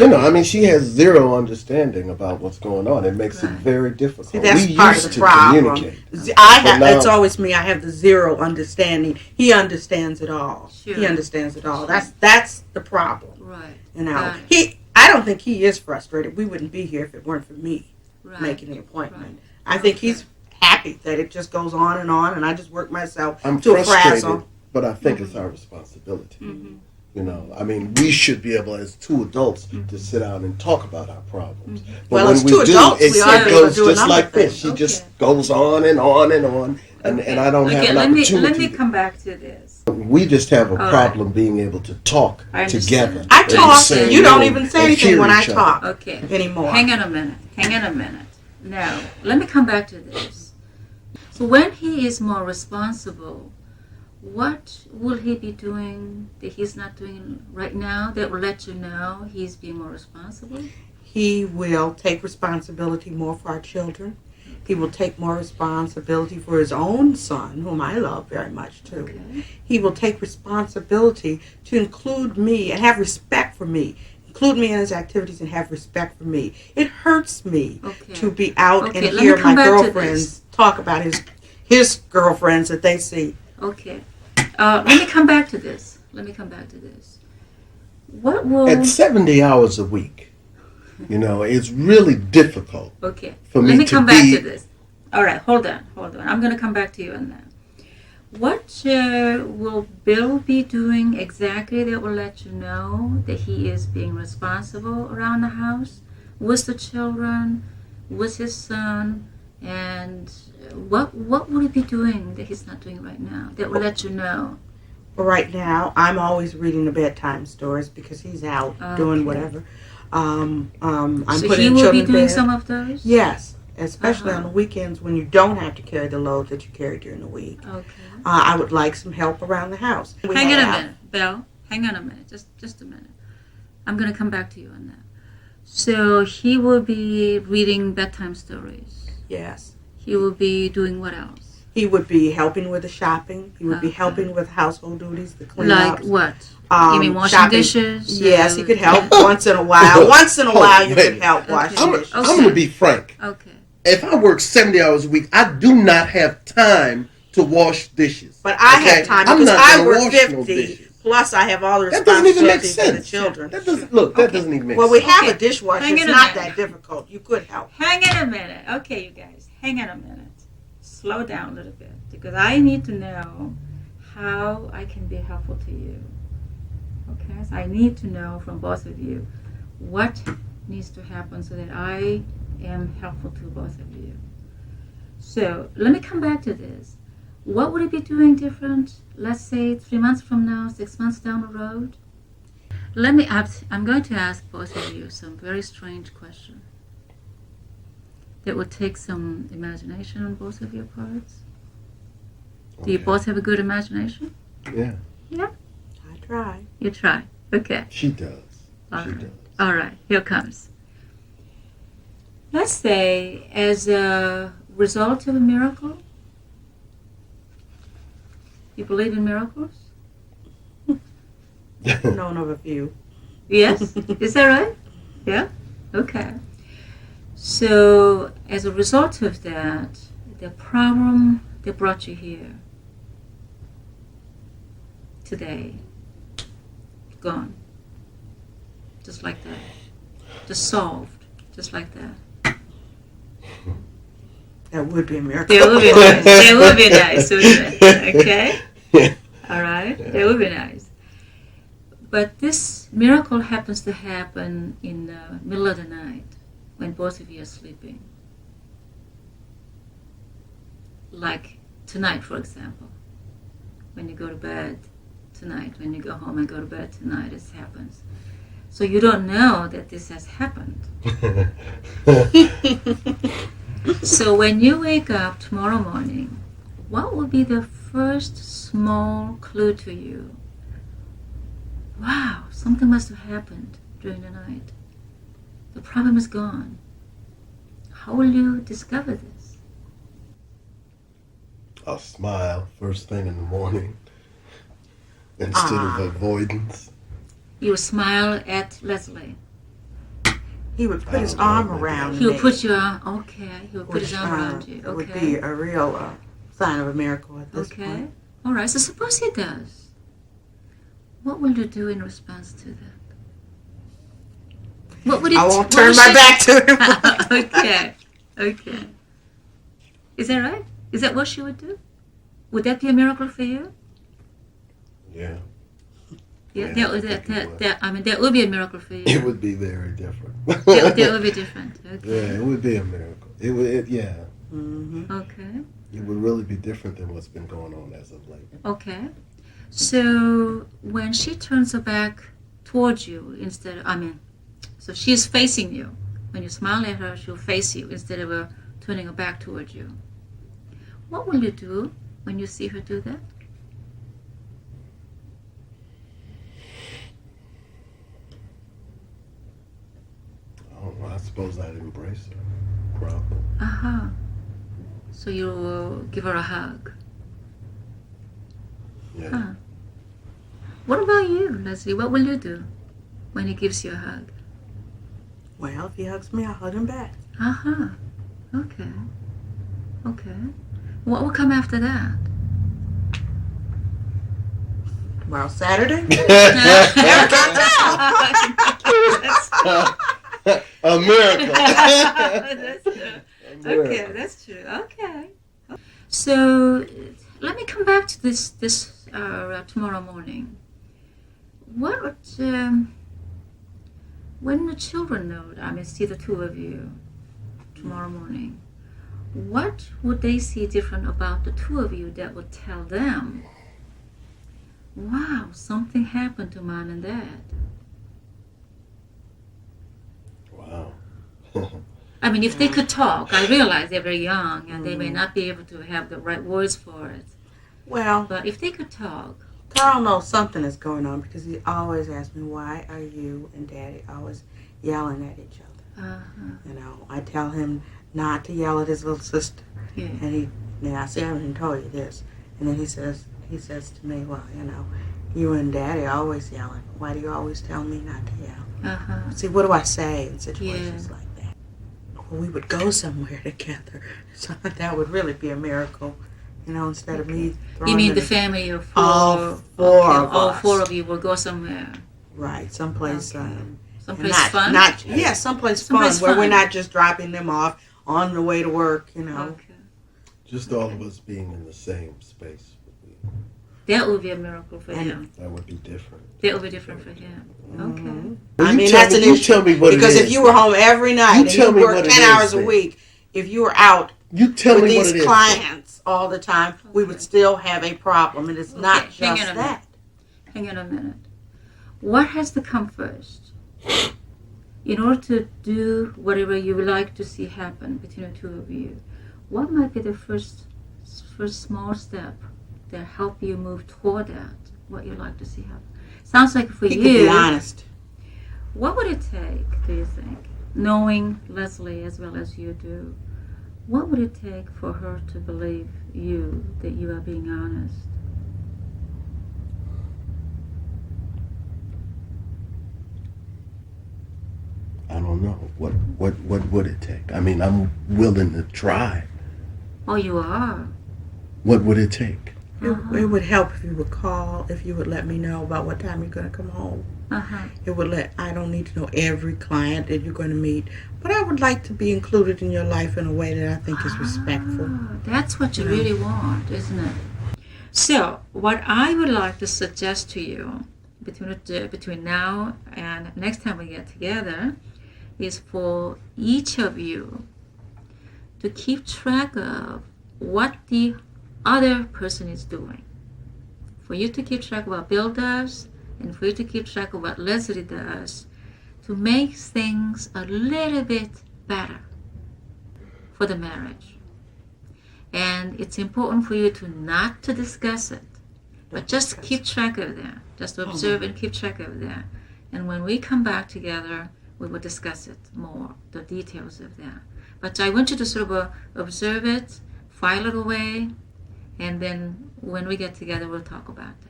I mean, she has zero understanding about what's going on. It makes it very difficult. See, that's we part used of the to problem. communicate. It's always me. I have the zero understanding. He understands it all. Sure. He understands it all. That's the problem. Right. I don't think he is frustrated. We wouldn't be here if it weren't for me making the appointment. Right. I think he's happy that it just goes on, and I just work myself I'm to a frustrated, frazzle. but I think it's our responsibility. I mean, we should be able, as two adults, to sit down and talk about our problems. But well, when as we two adults, it we ought to be able goes to do just like this. thing. She just goes on and on and on, and I don't have an opportunity. Let me come back to this. We just have a problem being able to talk together. I talk. You don't even say anything when I other. talk anymore. Hang on a minute. Now, let me come back to this. So when he is more responsible, what will he be doing that he's not doing right now that will let you know he's being more responsible? He will take responsibility more for our children. He will take more responsibility for his own son, whom I love very much too. Okay. He will take responsibility to include me and have respect for me. Include me in his activities and have respect for me. It hurts me to be out and hear my girlfriends talk about his girlfriends that they see. Okay. Let me come back to this. What will... At 70 hours a week, it's really difficult for me Let me come back to this. All right, hold on. I'm going to come back to you on that. What will Bill be doing exactly that will let you know that he is being responsible around the house with the children, with his son, and what will he be doing that he's not doing right now that will let you know? Right now, I'm always reading the bedtime stories because he's out doing whatever. I'm so putting he will be doing bed. Some of those? Yes, especially on the weekends when you don't have to carry the load that you carry during the week. Okay. I would like some help around the house. Hang on a minute, Belle. Hang on a minute. Just a minute. I'm going to come back to you on that. So he will be reading bedtime stories. Yes. He will be doing what else? He would be helping with the shopping. He would be helping with household duties, the cleanups. Like what? You mean washing shopping. dishes? Yes, he could help once in a while. Once in a while, you could help wash dishes. I'm going to be frank. Okay. If I work 70 hours a week, I do not have time to wash dishes. But I have time because I work 50. Plus, I have all the responsibilities for the children. That doesn't even make sense. Well, we have a dishwasher. It's not that difficult. You could help. Hang on a minute. Okay, you guys. Hang on a minute. Slow down a little bit because I need to know how I can be helpful to you. Okay? So I need to know from both of you what needs to happen so that I am helpful to both of you. So let me come back to this. What would he be doing different, let's say 3 months from now, 6 months down the road? I'm going to ask both of you some very strange questions that will take some imagination on both of your parts. Do you both have a good imagination? Yeah. Yeah? I try. You try. Okay. She does. All right. Here comes. Let's say as a result of a miracle, you believe in miracles? Known of a few. Yes? Is that right? Yeah? Okay. So, as a result of that, the problem that brought you here today, gone. Just like that. Just solved. Just like that. That would be a miracle. That would be nice. That would be nice, wouldn't it? Okay? All right? That would be nice. But this miracle happens to happen in the middle of the night when both of you are sleeping. Like tonight, for example. When you go to bed tonight, when you go home and go to bed tonight, this happens. So you don't know that this has happened. So when you wake up tomorrow morning, what will be the first small clue to you? Wow, something must have happened during the night. The problem is gone. How will you discover this? I'll smile first thing in the morning instead of avoidance. You will smile at Leslie. he would put I his don't know, arm maybe around me. He'll put your arm. Okay. He'll put his which, arm around you. It would Okay. be a real sign of a miracle at this Okay. point. All right. So suppose he does. What will you do in response to that? What would it? I won't what turn would my she- back to him. Okay. Okay. Is that right? Is that what she would do? Would that be a miracle for you? Yeah. Yeah. Yeah, I think it would. I mean, that would be a miracle for you. It would be very different. That would be different. Okay. Yeah, it would be a miracle. It would. Yeah, Mm-hmm. Okay. it would really be different than what's been going on as of late. Okay. So when she turns her back towards you so she's facing you. When you smile at her, she'll face you instead of turning her back towards you. What will you do when you see her do that? I suppose I'd embrace her. Probably. Uh-huh. So you'll give her a hug. Yeah. Huh. What about you, Leslie? What will you do when he gives you a hug? Well, if he hugs me, I'll hug him back. Uh-huh. Okay. Okay. What will come after that? Well, Saturday? A miracle. That's true. A miracle. Okay, that's true. Okay. So let me come back to this tomorrow morning. What when the children know, see the two of you tomorrow morning, what would they see different about the two of you that would tell them, wow, something happened to mom and dad? Wow. I mean, if they could talk, I realize they're very young and they may not be able to have the right words for it. Well, But if they could talk, Carl knows something is going on because he always asks me, why are you and Daddy always yelling at each other? You know, I tell him not to yell at his little sister. yeah. And I say, I haven't told you this. And then he says to me, well, you know, you and Daddy are always yelling. Why do you always tell me not to yell? Uh-huh. See, what do I say in situations Yeah. like that? Well, we would go somewhere together. So that would really be a miracle, you know, instead of me throwing You mean the it- family of four? All four of all us. 4 of you will go somewhere. Right, someplace. Okay. And Someplace fun? Someplace Someplace fun where we're fun. not just dropping them off on the way to work, you know. Okay. Just all of us being in the same space would be, That would be a miracle for And- him. that would be different. That would be different for him. Okay. Mhm. Well, I you mean, tell that's me- an you issue. tell me what it because if is, you were home every night You and tell you me worked what it 10 is, hours a then. week, if you were out You tell with me what these it is. clients all the time, we would still have a problem. And it's not Okay, hang just on a that. Hang on a minute. What has to come first? In order to do whatever you would like to see happen between the two of you, what might be the first small step that help you move toward that, what you'd like to see happen? Sounds like for He you, could be honest. what would it take, do you think, knowing Leslie as well as you do, what would it take for her to believe you, that you are being honest? I don't know. What would it take? I mean, I'm willing to try. Oh, you are? What would it take? It would help if you would call, if you would let me know about what time you're going to come home. Uh-huh. I don't need to know every client that you're going to meet, but I would like to be included in your life in a way that I think is respectful. Ah, that's what you really want, isn't it? So, what I would like to suggest to you between now and next time we get together is for each of you to keep track of what the other person is doing. For you to keep track of what Bill does, and for you to keep track of what Leslie does, to make things a little bit better for the marriage. And it's important for you to not to discuss it, but just keep track of that. Just observe and keep track of that. And when we come back together, we will discuss it more, the details of that. But I want you to sort of observe it, file it away, and then when we get together, we'll talk about that.